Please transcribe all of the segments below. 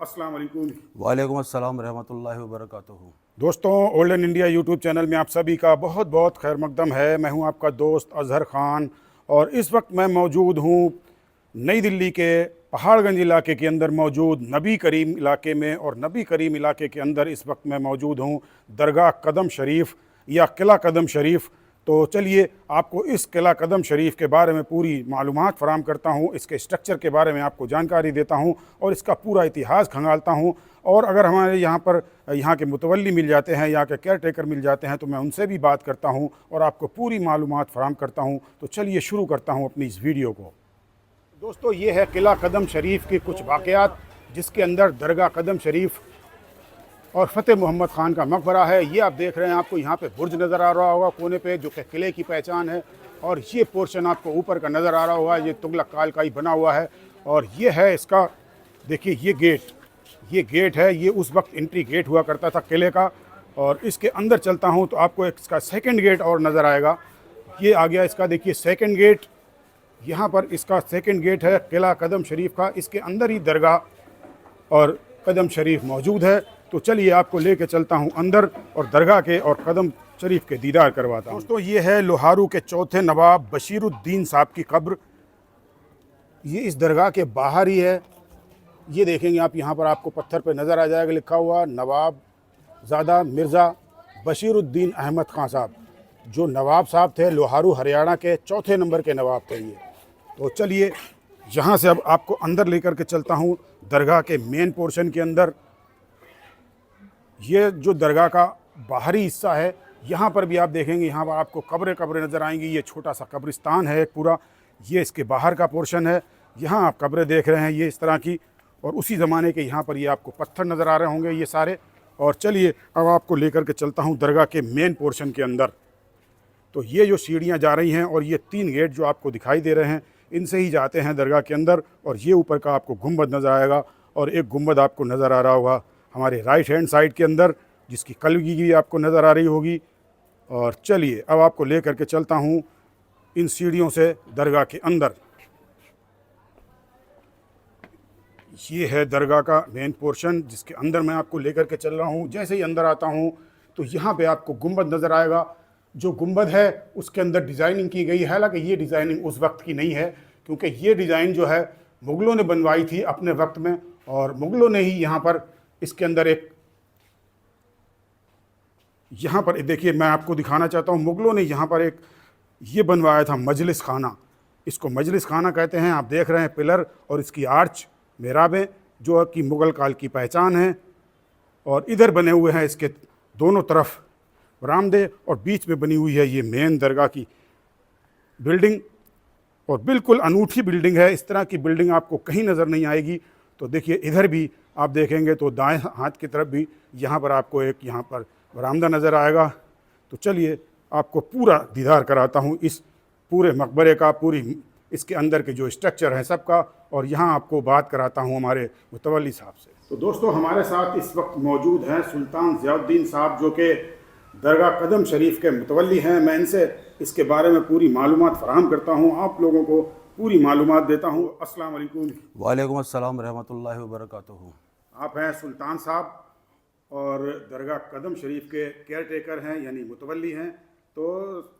अस्सलाम वालेकुम। वालेकुम अस्सलाम रहमतुल्लाहि व बरकातुहू। दोस्तों, ओल्डन इंडिया यूट्यूब चैनल में आप सभी का बहुत बहुत खैर मकदम है। मैं हूं आपका दोस्त अज़हर ख़ान और इस वक्त मैं मौजूद हूं नई दिल्ली के पहाड़गंज इलाके के अंदर मौजूद नबी करीम इलाके में। और नबी करीम इलाके के अंदर इस वक्त मैं मौजूद हूं दरगाह कदम शरीफ या किला कदम शरीफ। तो चलिए आपको इस किला कदम शरीफ के बारे में पूरी मालूमात फ़राहम करता हूँ, इसके स्ट्रक्चर के बारे में आपको जानकारी देता हूँ और इसका पूरा इतिहास खंगालता हूँ। और अगर हमारे यहाँ पर यहाँ के मुतवल्ली मिल जाते हैं, यहाँ के केयर टेकर मिल जाते हैं, तो मैं उनसे भी बात करता हूँ और आपको पूरी मालूमात फ़राहम करता हूँ। तो चलिए शुरू करता हूँ अपनी इस वीडियो को। दोस्तों, ये है किला कदम शरीफ के कुछ वाक़यात, जिसके अंदर दरगाह कदम शरीफ और फ़तेह मोहम्मद ख़ान का मकबरा है। ये आप देख रहे हैं, आपको यहाँ पे बुर्ज नज़र आ रहा होगा कोने पे, जो कि किले की पहचान है। और ये पोर्शन आपको ऊपर का नज़र आ रहा होगा, ये तुगलक काल का ही बना हुआ है। और ये है इसका, देखिए ये गेट है, ये उस वक्त एंट्री गेट हुआ करता था किले का। और इसके अंदर चलता हूँ तो आपको इसका सेकेंड गेट और नज़र आएगा। ये आ गया इसका, देखिए सेकेंड गेट, यहाँ पर इसका सेकेंड गेट है किला कदम शरीफ का। इसके अंदर ही दरगाह और कदम शरीफ मौजूद है। तो चलिए आपको लेके चलता हूँ अंदर और दरगाह के और कदम शरीफ के दीदार करवाता हूँ। दोस्तों, ये है लोहारू के चौथे नवाब बशीरुद्दीन साहब की कब्र। ये इस दरगाह के बाहर ही है। ये देखेंगे आप, यहाँ पर आपको पत्थर पे नज़र आ जाएगा लिखा हुआ नवाब ज़ादा मिर्ज़ा बशीरुद्दीन अहमद ख़ान साहब, जो नवाब साहब थे लोहारू हरियाणा के चौथे नंबर के नवाब थे ये। तो चलिए यहाँ से अब आपको अंदर लेकर के चलता हूँ दरगाह के मेन पोर्शन के अंदर। ये जो दरगाह का बाहरी हिस्सा है, यहाँ पर भी आप देखेंगे, यहाँ पर आपको कब्रें नज़र आएंगी। ये छोटा सा कब्रिस्तान है एक पूरा, ये इसके बाहर का पोर्शन है। यहाँ आप कब्रें देख रहे हैं ये इस तरह की, और उसी ज़माने के यहाँ पर ये आपको पत्थर नज़र आ रहे होंगे ये सारे। और चलिए अब आपको लेकर के चलता हूँ दरगाह के मेन पोर्शन के अंदर। तो ये जो सीढ़ियाँ जा रही हैं और ये 3 गेट जो आपको दिखाई दे रहे हैं, इनसे ही जाते हैं दरगाह के अंदर। और ये ऊपर का आपको गुंबद नज़र आएगा, और एक गुंबद आपको नज़र आ रहा होगा हमारे राइट हैंड साइड के अंदर, जिसकी कलगी भी आपको नज़र आ रही होगी। और चलिए अब आपको ले करके चलता हूँ इन सीढ़ियों से दरगाह के अंदर। ये है दरगाह का मेन पोर्शन, जिसके अंदर मैं आपको लेकर के चल रहा हूँ। जैसे ही अंदर आता हूँ तो यहाँ पे आपको गुंबद नज़र आएगा। जो गुंबद है उसके अंदर डिज़ाइनिंग की गई है। हालांकि ये डिज़ाइनिंग उस वक्त की नहीं है, क्योंकि ये डिज़ाइन जो है मुग़लों ने बनवाई थी अपने वक्त में। और मुग़लों ने ही यहाँ पर इसके अंदर एक, यहाँ पर देखिए मैं आपको दिखाना चाहता हूँ, मुग़लों ने यहाँ पर एक ये बनवाया था मजलिस खाना। इसको मजलिस खाना कहते हैं। आप देख रहे हैं पिलर और इसकी आर्च मेहराबें, जो कि मुग़ल काल की पहचान है। और इधर बने हुए हैं इसके दोनों तरफ बरामदे, और बीच में बनी हुई है ये मेन दरगाह की बिल्डिंग। और बिल्कुल अनूठी बिल्डिंग है, इस तरह की बिल्डिंग आपको कहीं नज़र नहीं आएगी। तो देखिए इधर भी आप देखेंगे तो दाएं हाथ की तरफ भी यहाँ पर आपको एक यहाँ पर बरामदा नज़र आएगा। तो चलिए आपको पूरा दीदार कराता हूँ इस पूरे मकबरे का, पूरी इसके अंदर के जो स्ट्रक्चर है सबका। और यहाँ आपको बात कराता हूँ हमारे मुतवल्ली साहब से। तो दोस्तों, हमारे साथ इस वक्त मौजूद हैं सुल्तान ज़ियाउद्दीन साहब, जो कि दरगाह कदम शरीफ के मुतवल्ली हैं। मैं इनसे इसके बारे में पूरी मालूमात फ़राहम करता हूँ, आप लोगों को पूरी मालूमात देता हूँ। अस्सलाम वालेकुम। वालेकुम अस्सलाम रहमतुल्लाहि व बरकातुहू। आप हैं सुल्तान साहब और दरगाह कदम शरीफ के केयर टेकर हैं, यानी मुतवल्ली हैं। तो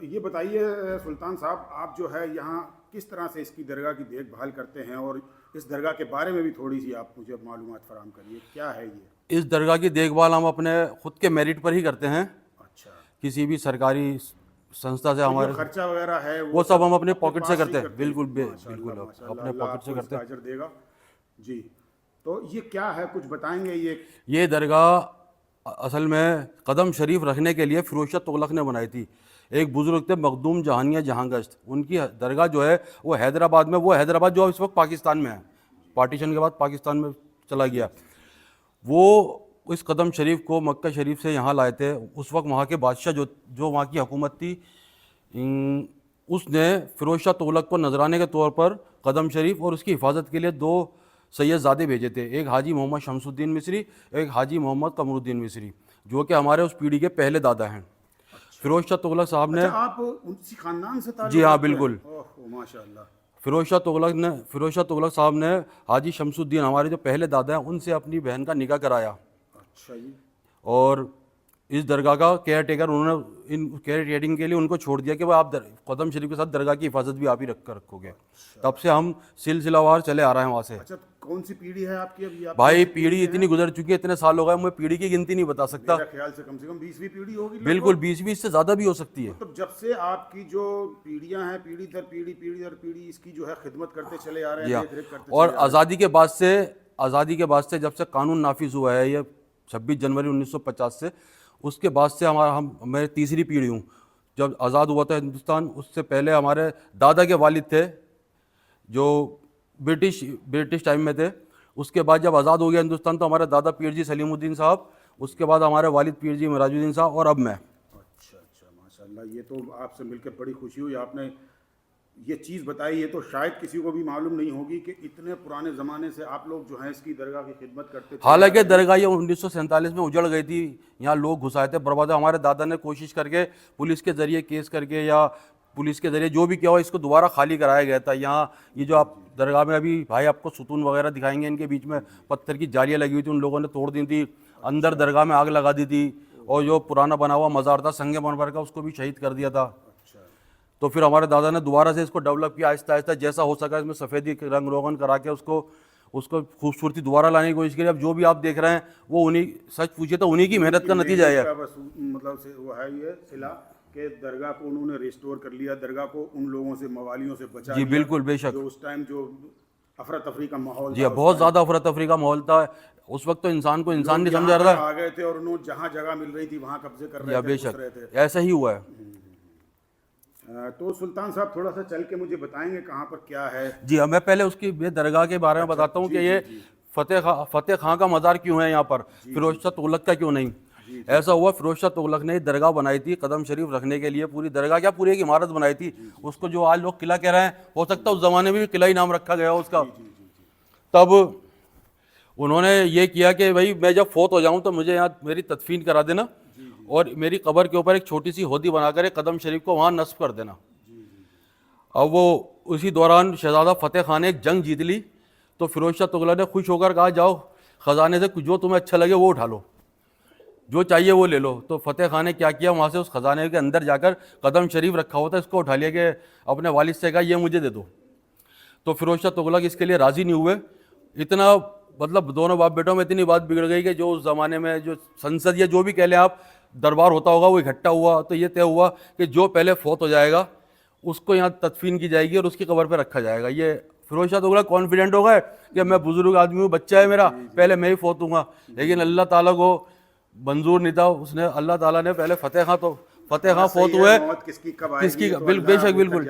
ये बताइए सुल्तान साहब, आप जो है यहाँ किस तरह से इसकी दरगाह की देखभाल करते हैं, और इस दरगाह के बारे में भी थोड़ी सी आप मुझे मालूमात फ़राहम करिए, क्या है ये? इस दरगाह की देखभाल हम अपने ख़ुद के मेरिट पर ही करते हैं। अच्छा। किसी भी सरकारी संस्था से हमारे खर्चा वगैरह है वो सब हम अपने पॉकेट से पास ही करते हैं। बिल्कुल माशाल्लाह, बिल्कुल अपने अल्लाह पॉकेट से आपको करते इसका हैं अजर देगा जी। तो ये क्या है, कुछ बताएंगे? ये दरगाह असल में कदम शरीफ रखने के लिए फिरोज शाह तुगलक ने बनाई थी। एक बुज़ुर्ग थे मखदूम जहानिया जहांगश्त, उनकी दरगाह जो है वो हैदराबाद में, वो हैदराबाद जो इस वक्त पाकिस्तान में है, पार्टीशन के बाद पाकिस्तान में चला गया। वो इस कदम शरीफ को मक्का शरीफ से यहाँ लाए थे। उस वक्त वहाँ के बादशाह जो वहाँ की हुकूमत थी, उसने फिरोज शाह तुगलक को नजराने के तौर पर कदम शरीफ और उसकी हिफाजत के लिए 2 सैयदज़ादे भेजे थे, एक हाजी मोहम्मद शमसुद्दीन मिस्री, एक हाजी मोहम्मद कमरुद्दीन मिस्री, जो कि हमारे उस पीढ़ी के पहले दादा हैं। फिरोज शाह तुगलक साहब ने, आप उसी खानदान से ताल्लुक़ जी हाँ रखते हैं? बिल्कुल, ओह माशाल्लाह। फिरोज शाह तुगलक साहब ने हाजी शमसुद्दीन, हमारे जो पहले दादा हैं, उनसे अपनी बहन का निकाह कराया। अच्छा जी। और इस दरगाह का केयर टेकर उन्होंने इन केयर टेकिंग के लिए उनको छोड़ दिया कि भाई आप कदम शरीफ के साथ दरगाह की हिफाजत भी आप ही रखोगे। तब से हम सिलसिलावार चले आ रहे हैं वहाँ से। अच्छा, कौन सी पीढ़ी है आपकी अभी? आप भाई पीढ़ी इतनी गुजर चुकी है, इतने साल हो गए, मैं पीढ़ी की गिनती नहीं बता सकता। मेरा ख्याल से कम 20वीं पीढ़ी होगी। बिल्कुल 20 से ज़्यादा भी हो सकती है। मतलब जब से आपकी जो पीढ़ियां हैं, पीढ़ी दर पीढ़ी इसकी जो है खिदमत करते चले आ रहे हैं, देख रेख करते और चले आ रहे आज़ादी के बाद से जब से कानून नाफिज हुआ है, ये 26 जनवरी 1950 से, उसके बाद से मैं तीसरी पीढ़ी हूँ। जब आज़ाद हुआ था हिंदुस्तान, उससे पहले हमारे दादा के वालिद थे जो ब्रिटिश टाइम में थे। उसके बाद जब आज़ाद हो गया हिंदुस्तान तो हमारे दादा पीर जी सलीमुद्दीन साहब, उसके बाद हमारे वालिद पीर जी मिराजुद्दीन साहब, और अब मैं। अच्छा, माशाल्लाह, ये तो आपसे मिलकर बड़ी खुशी हुई। आपने ये चीज़ बताई, ये तो शायद किसी को भी मालूम नहीं होगी कि इतने पुराने ज़माने से आप लोग जो हैं इसकी दरगाह की खिदमत करते थे। हालांकि दरगाह ये 1947 में उजड़ गई थी, यहाँ लोग घुसाए थे, बर्बाद। हमारे दादा ने कोशिश करके पुलिस के ज़रिए केस करके या पुलिस के ज़रिए जो भी किया हो, इसको दोबारा खाली कराया गया था। यहाँ ये जो आप दरगाह में अभी भाई आपको सुतून वगैरह दिखाएंगे, इनके बीच में पत्थर की जालियाँ लगी हुई थी, उन लोगों ने तोड़ दी थी। अंदर दरगाह में आग लगा दी थी, और जो पुराना बना हुआ मज़ार था संगे मनवर का, उसको भी शहीद कर दिया था। तो फिर हमारे दादा ने दोबारा से इसको डेवलप किया, आहिस्ता आहिस्ता जैसा हो सका इसमें सफ़ेदी रंग रोगन करा के उसको खूबसूरती दोबारा लाने की कोशिश की। अब जो भी आप देख रहे हैं वो उन्हीं, सच पूछिए तो उन्हीं की मेहनत का नतीजा है। मतलब से वो है ये सिला कि दरगाह को उन्होंने रिस्टोर कर लिया, दरगाह को उन लोगों से, मवालियों से बचा जी लिया। बिल्कुल, बेशक। जो उस टाइम जो अफरा तफरी का माहौल जी, बहुत ज़्यादा अफरा तफरी का माहौल था उस वक्त। तो इंसान को इंसान नहीं समझा रहा था, आ गए थे और उन्होंने जहाँ जगह मिल रही थी वहाँ कब्जे कर रहे थे, बेशक ऐसा ही हुआ है। तो सुल्तान साहब थोड़ा सा चल के मुझे बताएंगे कहाँ पर क्या है? जी, मैं पहले उसकी दरगाह के बारे में बताता हूँ कि ये फतेह खां का मज़ार क्यों है यहाँ पर, फिरोज शाह तुगलक का क्यों नहीं। ऐसा हुआ, फिरोज शाह तुगलक ने दरगाह बनाई थी कदम शरीफ रखने के लिए। पूरी दरगाह क्या, पूरी एक इमारत बनाई थी। उसको जो आज लोग किला कह रहे हैं, हो सकता है उस ज़माने में भी किला ही नाम रखा गया उसका। तब उन्होंने ये किया कि भाई मैं जब फोत हो जाऊँ तो मुझे यहाँ मेरी तदफीन करा देना, और मेरी कब्र के ऊपर एक छोटी सी होदी बनाकर एक कदम शरीफ को वहाँ नस्ब कर देना। अब वो उसी दौरान शहजादा फतेह खान ने एक जंग जीत ली, तो फिरोज शाह तुगलक ने खुश होकर कहा, जाओ ख़जाने से जो तुम्हें अच्छा लगे वो उठा लो, जो चाहिए वो ले लो। तो फतेह खान ने क्या किया, वहाँ से उस ख़जाने के अंदर जाकर कदम शरीफ रखा हुआ था, इसको उठा लिया कि अपने वालिद से कहा ये मुझे दे दो। तो फिरोज शाह तुगलक इसके लिए राज़ी नहीं हुए। इतना मतलब दोनों बाप बेटों में इतनी बात बिगड़ गई कि जो उस ज़माने में जो संसद या जो भी कह लें आप दरबार होता होगा वो इकट्ठा हुआ। तो ये तय हुआ कि जो पहले फौत हो जाएगा उसको यहाँ तदफीन की जाएगी और उसकी कब्र पे रखा जाएगा। ये फिरोज शाह तुगलक कॉन्फिडेंट हो गए कि मैं बुजुर्ग आदमी हूँ, बच्चा है मेरा, पहले मैं ही फौत हूँगा। लेकिन अल्लाह ताला को मंजूर नहीं था, उसने अल्लाह ताला ने पहले फतेह खां फौत हुए, किसकी बेशक बिल्कुल।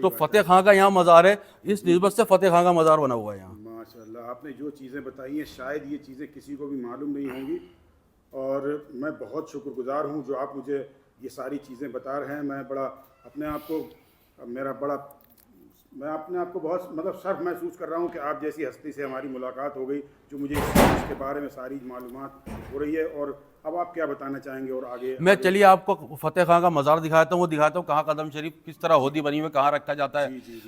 तो फतेह खां का यहाँ मज़ार है, इस निस्बत से फतेह खां का मज़ार बना हुआ है यहाँ। माशाल्लाह, आपने जो चीज़ें बताई हैं शायद ये चीज़ें किसी को भी मालूम नहीं होंगी, और मैं बहुत शुक्रगुजार हूँ जो आप मुझे ये सारी चीज़ें बता रहे हैं। मैं अपने आप को बहुत मतलब शर्फ महसूस कर रहा हूँ कि आप जैसी हस्ती से हमारी मुलाकात हो गई, जो मुझे इसके बारे में सारी मालूमात हो रही है। और अब आप क्या बताना चाहेंगे और आगे? मैं चलिए आपको फतेह खां का मज़ार दिखाता हूँ, वो दिखाता हूँ कहाँ कदम शरीफ किस तरह होदी बनी हुई, कहाँ रखा जाता है।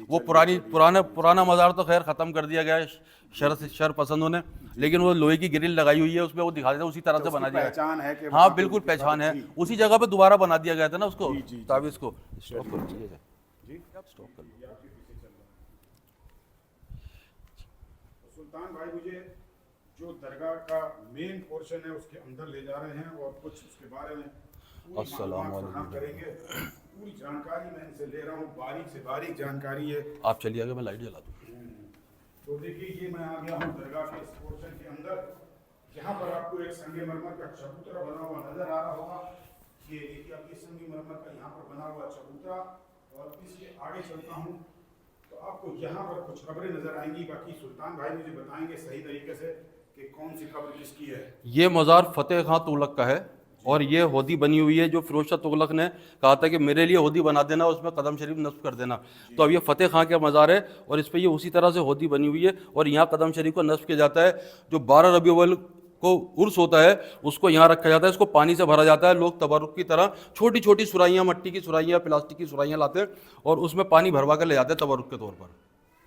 वो पुराना मज़ार तो खैर ख़त्म कर दिया गया है शर पसंदों ने, लेकिन वो लोहे की ग्रिल लगाई हुई है, उसमें वो दिखा देता है, उसी तरह से बना दिया पहचान है कि हाँ बिल्कुल पहचान है। उसी जगह पे दोबारा बना दिया गया था ना उसको, ताबिज़ को। स्टॉप कर लीजिए, स्टॉप कर लीजिए। सुल्तान भाई, मुझे जो दरगाह का मेन पोर्शन है उसके अंदर ले जा रहे हैं और कुछ उसके बारे में अस्सलाम वालेकुम करेंगे। पूरी जानकारी मैं इनसे ले रहा हूँ, बारीक से बारीक जानकारी है। आप चलिए आगे, मैं लाइट जला दूँ। तो देखिए, ये मैं आ गया हूँ दरगाह के इस पोर्शन के अंदर, जहाँ पर आपको एक संगमरमर का चबूतरा बना हुआ नजर आ रहा होगा। ये देखिए, अब ये संगमरमर का यहाँ पर बना हुआ चबूतरा, और इसके आगे चलता हूँ तो आपको यहाँ पर कुछ कब्रें नजर आएंगी। बाकी सुल्तान भाई मुझे बताएंगे सही तरीके से कि कौन सी कब्र किसकी है। ये मज़ार फतेह खां तुगलक का है, और ये होदी बनी हुई है जो फिरोज शाह तुगलक ने कहा था कि मेरे लिए होदी बना देना, उसमें कदम शरीफ नस्ब कर देना। तो अब ये फतेह खां का मज़ार है, और इस पर ये उसी तरह से होदी बनी हुई है, और यहाँ कदम शरीफ को नस्ब किया जाता है। जो 12 रबीउल अव्वल को उर्स होता है उसको यहाँ रखा जाता है, इसको पानी से भरा जाता है। लोग तबरुक की तरह छोटी छोटी सुराइयाँ, मट्टी की सुराइयाँ, प्लास्टिक की सुराइयाँ लाते हैं और उसमें पानी भरवा कर ले जाते हैं तबरुक के तौर पर।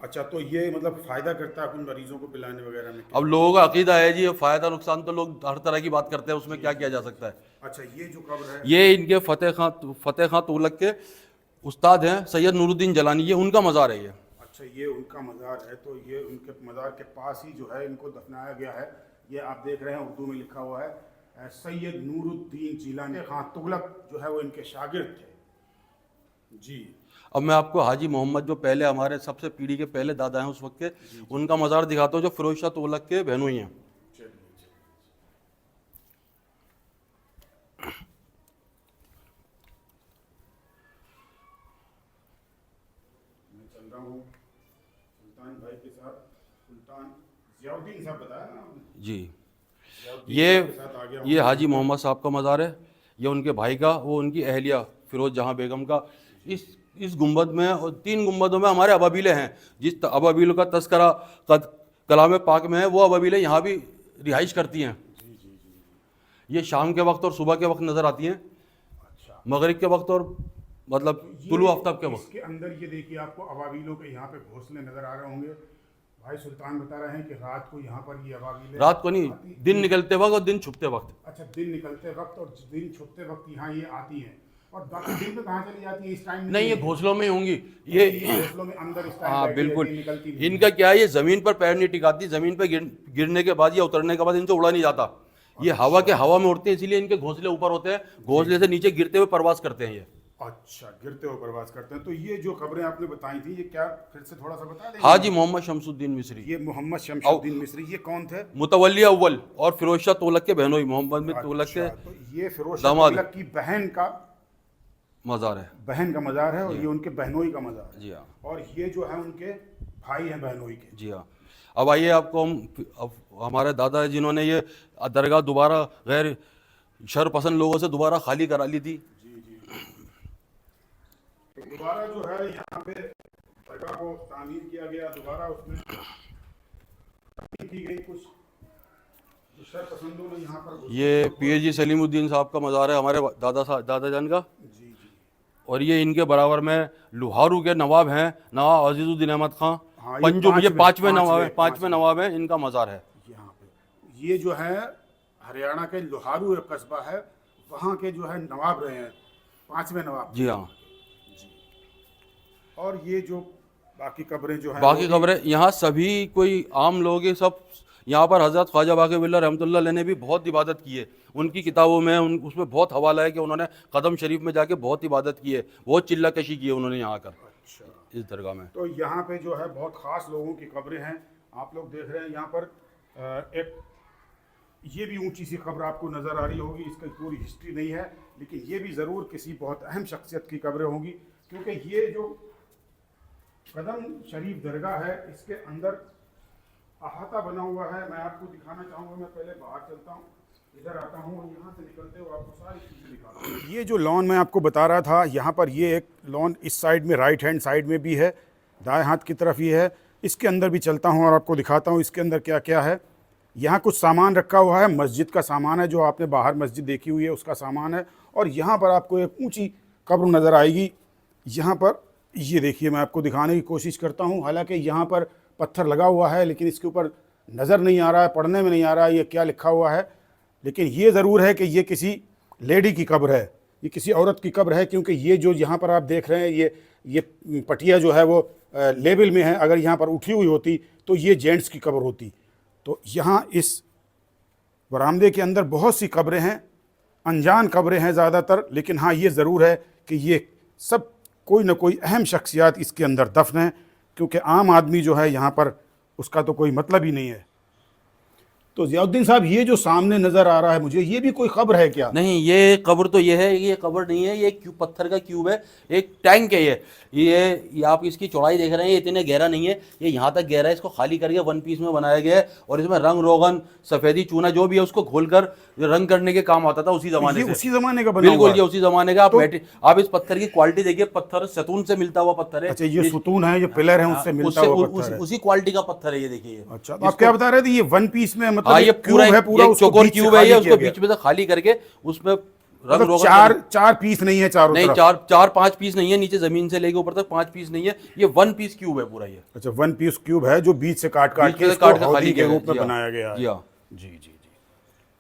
अच्छा, तो ये मतलब फ़ायदा करता है उन मरीजों को पिलाने वगैरह में? अब लोगों का अकीदा है जी, फ़ायदा नुकसान तो लोग हर तरह की बात करते हैं, उसमें क्या किया जा सकता है। अच्छा, ये जो कब्र है, ये इनके फ़तेह खां तुगलक के उस्ताद हैं सैयद नूरुद्दीन जलानी, ये उनका मज़ार है ये। अच्छा ये उनका मज़ार है, तो ये उनके मज़ार के पास ही जो है इनको दफनाया गया है। ये आप देख रहे हैं उर्दू में लिखा हुआ है सैयद नूरुद्दीन जिलानी खां तुगलक जो है वो इनके शागिर्द थे जी। अब मैं आपको हाजी मोहम्मद, जो पहले हमारे सबसे पीढ़ी के पहले दादा हैं उस वक्त के, उनका मज़ार दिखाता हूँ, जो फिरोज शाह तुगलक के बहनोई हैं। मैं चल रहा हूँ सुल्तान भाई के साथ, सुल्तान ज़ियाउद्दीन साहब बताया ना आपने? जी, ज़ियाउद्दीन साहब के साथ आ गया हूँ। ये हाजी मोहम्मद साहब का मज़ार है, ये उनके भाई का, वो उनकी अहलिया फिरोज जहाँ बेगम का। इस गुंबद में और 3 गुंबदों में हमारे अबाबीलें हैं। जिस अबाबीलों का तस्करा कलाम पाक में है, वो अबाबीलें यहाँ भी रिहाइश करती हैं। ये शाम के वक्त और सुबह के वक्त नज़र आती हैं, अच्छा, मगरिब के वक्त और मतलब तुलु आफ्ताब के वक्त। इसके अंदर ये देखिए आपको अबाबीलों के यहाँ पे घोंसले नज़र आ रहे होंगे। भाई सुल्तान बता रहे हैं कि रात को यहाँ पर ये अबाबीलें रात को नहीं, दिन निकलते वक्त और दिन छुपते वक्त। अच्छा, दिन निकलते वक्त और दिन छुपते वक्त यहाँ ये आती हैं, और बाकी दिन में कहाँ चली जाती है इस टाइम में? नहीं, ये घोंसलों में ही होंगी ये। घोंसलों में अंदर इस टाइम हाँ बैठी बिल्कुल, रहती है, निकलती नहीं। इनका क्या है, ये ज़मीन पर पैर नहीं टिकाती, ज़मीन पर गिरने के बाद या उतरने के बाद इनसे उड़ा नहीं जाता। ये हवा में उड़ते हैं, इसीलिए इनके घोंसले ऊपर होते हैं, घोंसले से नीचे गिरते हुए प्रवास करते हैं ये। अच्छा, गिरते हुए प्रवास करते हैं। तो ये जो खबरें आपने बताई थी, ये क्या फिर से थोड़ा सा बता देंगे? हाजी मोहम्मद शमसुद्दीन मिस्री, ये मोहम्मद शमसुद्दीन मिस्री, ये कौन थे? मुतवल्ली अव्वल और फिरोज शाह तुगलक के बहनोई, मोहम्मद बिन तुगलक के अच्छा, तो ये फिरोज शाह दामाद तुगलक की बहन का मज़ार है। मज़ार है, और ये उनके बहनोई का मज़ार है। जी हाँ, और ये जो है उनके भाई हैं बहनोई के। जी हाँ। अब आइए आपको अब हमारे दादा है जिन्होंने ये दरगाह दोबारा गैर शर पसंद लोगों से दोबारा खाली करा ली थी। तो दोबारा जो है यहाँ पे दरगाह को तामीर किया गया, दोबारा उसमें तामीर की गई कुछ जो शरपसंदों ने यहाँ पर ये पीएजी सलीमुद्दीन साहब का मज़ार है, हमारे दादा जान का। जी जी। और ये इनके बराबर में लुहारू के नवाब हैं, नवाब अजीजुद्दीन अहमद खां हाँ, ये पंजुम, ये पांचवें पांचवें नवाब हैं, इनका मज़ार है यहाँ पे। ये जो है हरियाणा के लोहारू एक कस्बा है, वहाँ के जो है नवाब रहे हैं, 5वें नवाब। जी हाँ। और ये जो बाकी कब्रें जो हैं, बाकी खबरें यहाँ सभी कोई आम लोग ये सब, यहाँ पर हज़रत ख्वाजा बाक़ी रहमतुल्लाह अलैह ने भी बहुत इबादत की है। उनकी किताबों में उसमें बहुत हवाला है कि उन्होंने कदम शरीफ में जाके बहुत इबादत की है, बहुत चिल्ला कशी की है उन्होंने यहाँ आकर। अच्छा, इस दरगाह में तो यहाँ पे जो है बहुत ख़ास लोगों की कब्रें हैं। आप लोग देख रहे हैं यहाँ पर एक ये भी ऊंची सी कब्र आपको नज़र आ रही होगी। इसकी पूरी हिस्ट्री नहीं है, लेकिन ये भी ज़रूर किसी बहुत अहम शख्सियत की कब्रें होंगी, क्योंकि ये जो कदम शरीफ दरगाह है इसके अंदर अहाता बना हुआ है। मैं आपको दिखाना चाहूँगा। मैं पहले बाहर चलता हूँ, इधर आता हूँ, और यहाँ से निकलते हुए आपको सारी चीज़ें दिखाता हूँ। ये जो लॉन मैं आपको बता रहा था, यहाँ पर ये एक लॉन इस साइड में, राइट हैंड साइड में भी है, दाएं हाथ की तरफ ये है। इसके अंदर भी चलता हूँ और आपको दिखाता हूँ इसके अंदर क्या क्या है। यहाँ कुछ सामान रखा हुआ है, मस्जिद का सामान है, जो आपने बाहर मस्जिद देखी हुई है उसका सामान है। और यहाँ पर आपको एक ऊँची कब्र नज़र आएगी। यहाँ पर ये देखिए, मैं आपको दिखाने की कोशिश करता हूँ। हालांकि यहाँ पर पत्थर लगा हुआ है, लेकिन इसके ऊपर नज़र नहीं आ रहा है, पढ़ने में नहीं आ रहा है ये क्या लिखा हुआ है। लेकिन ये ज़रूर है कि ये किसी लेडी की कब्र है, ये किसी औरत की कब्र है, क्योंकि ये जो यहाँ पर आप देख रहे हैं, ये पटिया जो है वो लेवल में है। अगर यहाँ पर उठी हुई होती तो ये जेंट्स की कब्र होती। तो यहाँ इस बरामदे के अंदर बहुत सी कब्रें हैं, अनजान कब्रें हैं ज़्यादातर। लेकिन हाँ, ये ज़रूर है कि ये सब कोई ना कोई अहम शख्सियात इसके अंदर दफन हैं, क्योंकि आम आदमी जो है यहाँ पर उसका तो कोई मतलब ही नहीं है। तो ज़ियाउद्दीन साहब, ये जो सामने नज़र आ रहा है मुझे, ये भी कोई कब्र है क्या? नहीं, ये कब्र तो ये है, ये कब्र नहीं है, ये क्यूब, पत्थर का क्यूब है, एक टैंक है ये आप इसकी चौड़ाई देख रहे हैं, ये इतने गहरा नहीं है, ये यहाँ तक गहरा है। इसको खाली करके वन पीस में बनाया गया है, और इसमें रंग रोगन, सफ़ेदी, चूना जो भी है उसको खोलकर रंग करने के काम आता था उसी ज़माने से। उसी ज़माने का बना बिल्कुल, हुआ ये उसी ज़माने का। आप इस पत्थर की क्वालिटी देखिए, पत्थर सतून से मिलता हुआ पत्थर है। अच्छा, ये सतून है, ये पिलर है, उससे मिलता हुआ पत्थर है। उसी क्वालिटी का पत्थर है ये, देखिए। अच्छा, तो आप क्या बता रहे थे? ये वन पीस में, मतलब हाँ, ये पूरा है, पूरा चौकोर उसको क्यूब है, ये उसको बीच बीच में से खाली करके उसमें रंग रोगन चार पीस नहीं है चारों नहीं, तरफ? चार पांच पीस नहीं है, नीचे जमीन से लेके ऊपर तक 5 पीस नहीं है, ये 1 पीस क्यूब है पूरा ये। अच्छा, 1 पीस क्यूब है जो बीच से काट बीच के से इसको काट के हौदी खाली के किया रूप में जी हाँ, बनाया गया जी है। हाँ। जी जी जी।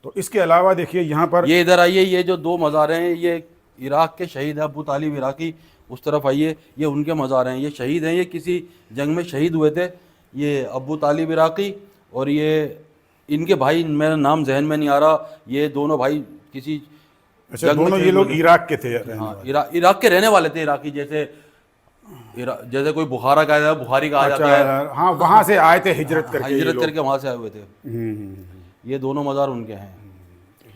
तो इसके अलावा देखिए यहाँ पर ये इधर आइए, ये जो 2 मज़ार हैं, ये इराक के शहीद हैं, अबू तालिब इराकी। उस तरफ आइए, ये उनके मज़ार हैं, ये शहीद हैं, ये किसी जंग में शहीद हुए थे। ये अबू तालिब इराकी और ये इनके भाई, मेरा नाम जहन में नहीं आ रहा, ये दोनों भाई किसी अच्छा, जंग में दोनों ये शहीद लोग हुए थे। इराक के थे रहने हाँ, वाले। इराक के रहने वाले थे, इराकी जैसे जैसे कोई बुखारा कहा जाता है, बुखारी कहा जाता है। अच्छा, हाँ, वहां से आए थे हिजरत करके ये हिजरत लोग। करके वहाँ से आए हुए थे। ये दोनों मज़ार उनके हैं।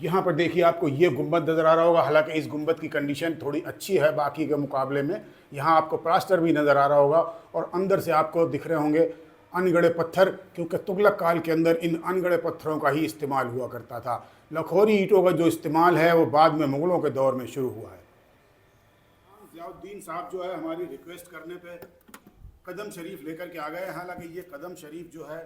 यहाँ पर देखिए आपको ये गुंबद नज़र आ रहा होगा, हालांकि इस गुंबद की कंडीशन थोड़ी अच्छी है बाकी के मुकाबले में। यहाँ आपको प्लास्टर भी नज़र आ रहा होगा और अंदर से आपको दिख रहे होंगे अनगढ़े पत्थर, क्योंकि तुगलक काल के अंदर इन अनगढ़े पत्थरों का ही इस्तेमाल हुआ करता था। लखोरी ईंटों का जो इस्तेमाल है वो बाद में मुग़लों के दौर में शुरू हुआ है। ज़ियाउद्दीन साहब जो है हमारी रिक्वेस्ट करने पे कदम शरीफ लेकर के आ गए। हालांकि ये कदम शरीफ जो है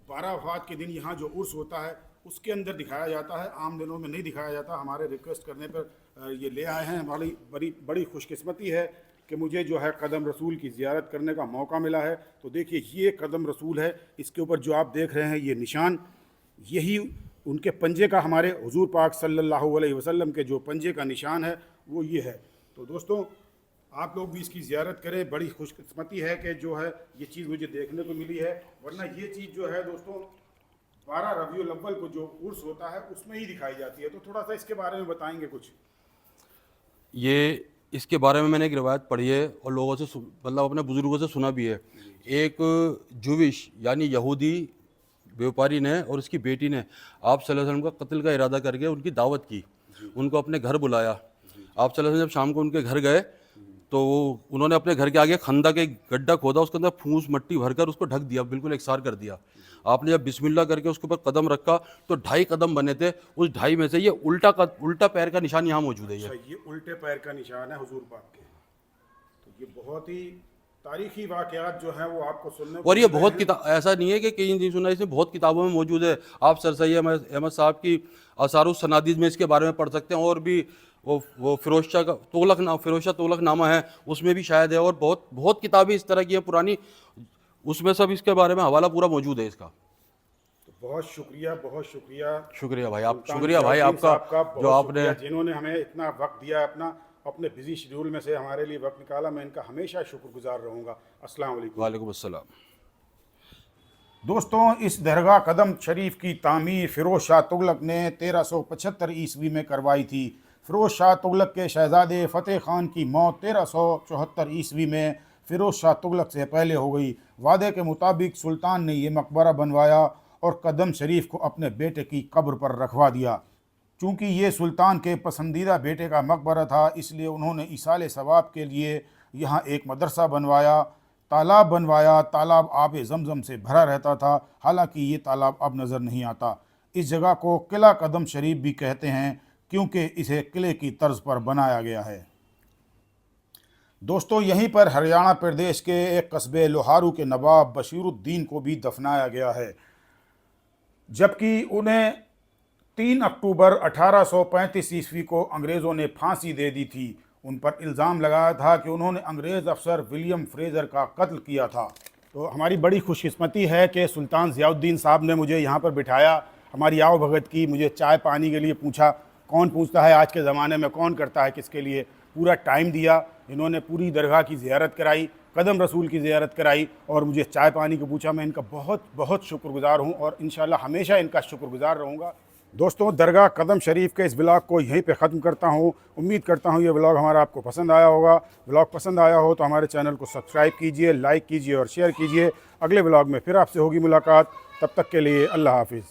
12 वफ़ात के दिन यहाँ जो उर्स होता है उसके अंदर दिखाया जाता है, आम दिनों में नहीं दिखाया जाता। हमारे रिक्वेस्ट करने पर ये ले आए हैं। हमारी बड़ी खुशकिस्मती है कि मुझे जो है कदम रसूल की ज़ियारत करने का मौका मिला है। तो देखिए ये कदम रसूल है, इसके ऊपर जो आप देख रहे हैं ये निशान, यही उनके पंजे का, हमारे हुजूर पाक सल्लल्लाहु अलैहि वसल्लम के जो पंजे का निशान है वो ये है। तो दोस्तों आप लोग भी इसकी ज़ियारत करें। बड़ी खुशकिस्मती है कि जो है ये चीज़ मुझे देखने को मिली है, वरना ये चीज़ जो है दोस्तों 12 रबीउल अव्वल को जो उर्स होता है उसमें ही दिखाई जाती है। तो थोड़ा सा इसके बारे में बताएंगे कुछ? ये इसके बारे में मैंने एक रिवायत पढ़ी है और लोगों से मतलब अपने बुजुर्गों से सुना भी है। एक जुविश यानी यहूदी व्यापारी ने और उसकी बेटी ने आप सल्लल्लाहु अलैहि वसल्लम का कत्ल का इरादा करके उनकी दावत की, उनको अपने घर बुलाया। आप सल्लल्लाहु अलैहि वसल्लम जब शाम को उनके घर गए तो उन्होंने अपने घर के आगे खंदा के गड्ढा खोदा, उसके अंदर फूस मट्टी भरकर उसको ढक दिया, बिल्कुल एकसार कर दिया। आपने जब बिस्मिल्लाह करके उसके ऊपर कदम रखा तो 2.5 कदम बने थे, उस 2.5 में से ये उल्टा पैर का निशान यहाँ मौजूद है। ये उल्टे पैर का निशान है हुजूर पाक के। तो ये बहुत ही तारीखी वाक़यात जो हैं वो आपको सुनने को और ये मिल रहे बहुत हैं। किताब, ऐसा नहीं है कि कहीं नहीं सुना, इसमें बहुत किताबों में मौजूद है। आप सर सैयद अहमद साहब की असारुस सनादीद में इसके बारे में पढ़ सकते हैं, और भी वो फिरोज शाह तुगलक नामा है, उसमें भी शायद है, और बहुत किताबें इस तरह की हैं पुरानी, उसमें सब इसके बारे में हवाला पूरा मौजूद है इसका। तो बहुत शुक्रिया शुक्रिया भाई, आप सुल्तान शुक्रिया भाई ज़ियाउद्दीन आपका साहब का, जो बहुत आपने शुक्रिया जिन्होंने हमें इतना वक्त दिया, अपने बिजी शेड्यूल में से हमारे लिए वक्त निकाला। मैं इनका हमेशा शुक्रगुजार रहूँगा। अस्सलाम वालेकुम। वालेकुम अस्सलाम। दोस्तों इस दरगाह कदम शरीफ की तामीर फ़िरोज़ शाह तुगलक ने 1375 ईस्वी में करवाई थी। फ़िरोज़ शाह तुगलक के शहज़ादे फ़तेह ख़ान की मौत 1374 ईस्वी में फ़िरोज़ शाह तुगलक से पहले हो गई। वादे के मुताबिक सुल्तान ने यह मकबरा बनवाया और कदम शरीफ को अपने बेटे की कब्र पर रखवा दिया। चूँकि ये सुल्तान के पसंदीदा बेटे का मकबरा था, इसलिए उन्होंने इसाले सवाब के लिए यहाँ एक मदरसा बनवाया, तालाब बनवाया। तालाब आब ज़मज़म से भरा रहता था, हालांकि ये तालाब अब नज़र नहीं आता। इस जगह को किला कदम शरीफ भी कहते हैं क्योंकि इसे किले की तर्ज पर बनाया गया है। दोस्तों यहीं पर हरियाणा प्रदेश के एक कस्बे लोहारू के नवाब बशीरुद्दीन को भी दफनाया गया है, जबकि उन्हें 3 अक्टूबर 1835 ईस्वी को अंग्रेज़ों ने फांसी दे दी थी। उन पर इल्ज़ाम लगाया था कि उन्होंने अंग्रेज़ अफसर विलियम फ्रेज़र का कत्ल किया था। तो हमारी बड़ी खुशकिस्मती है कि सुल्तान ज़ियाउद्दीन साहब ने मुझे यहाँ पर बिठाया, हमारी आओ भगत की, मुझे चाय पानी के लिए पूछा। कौन पूछता है आज के ज़माने में, कौन करता है किसके लिए, पूरा टाइम दिया। इन्होंने पूरी दरगाह की ज़ियारत कराई, कदम रसूल की ज़ियारत कराई और मुझे चाय पानी को पूछा। मैं इनका बहुत बहुत शुक्रगुज़ार हूँ और इंशाल्लाह हमेशा इनका शुक्रगुज़ार रहूँगा। दोस्तों दरगाह कदम शरीफ के इस व्लॉग को यहीं पे ख़त्म करता हूँ। उम्मीद करता हूँ ये व्लॉग हमारा आपको पसंद आया होगा। व्लॉग पसंद आया हो तो हमारे चैनल को सब्सक्राइब कीजिए, लाइक कीजिए और शेयर कीजिए। अगले व्लॉग में फिर आपसे होगी मुलाकात, तब तक के लिए अल्लाह हाफिज़।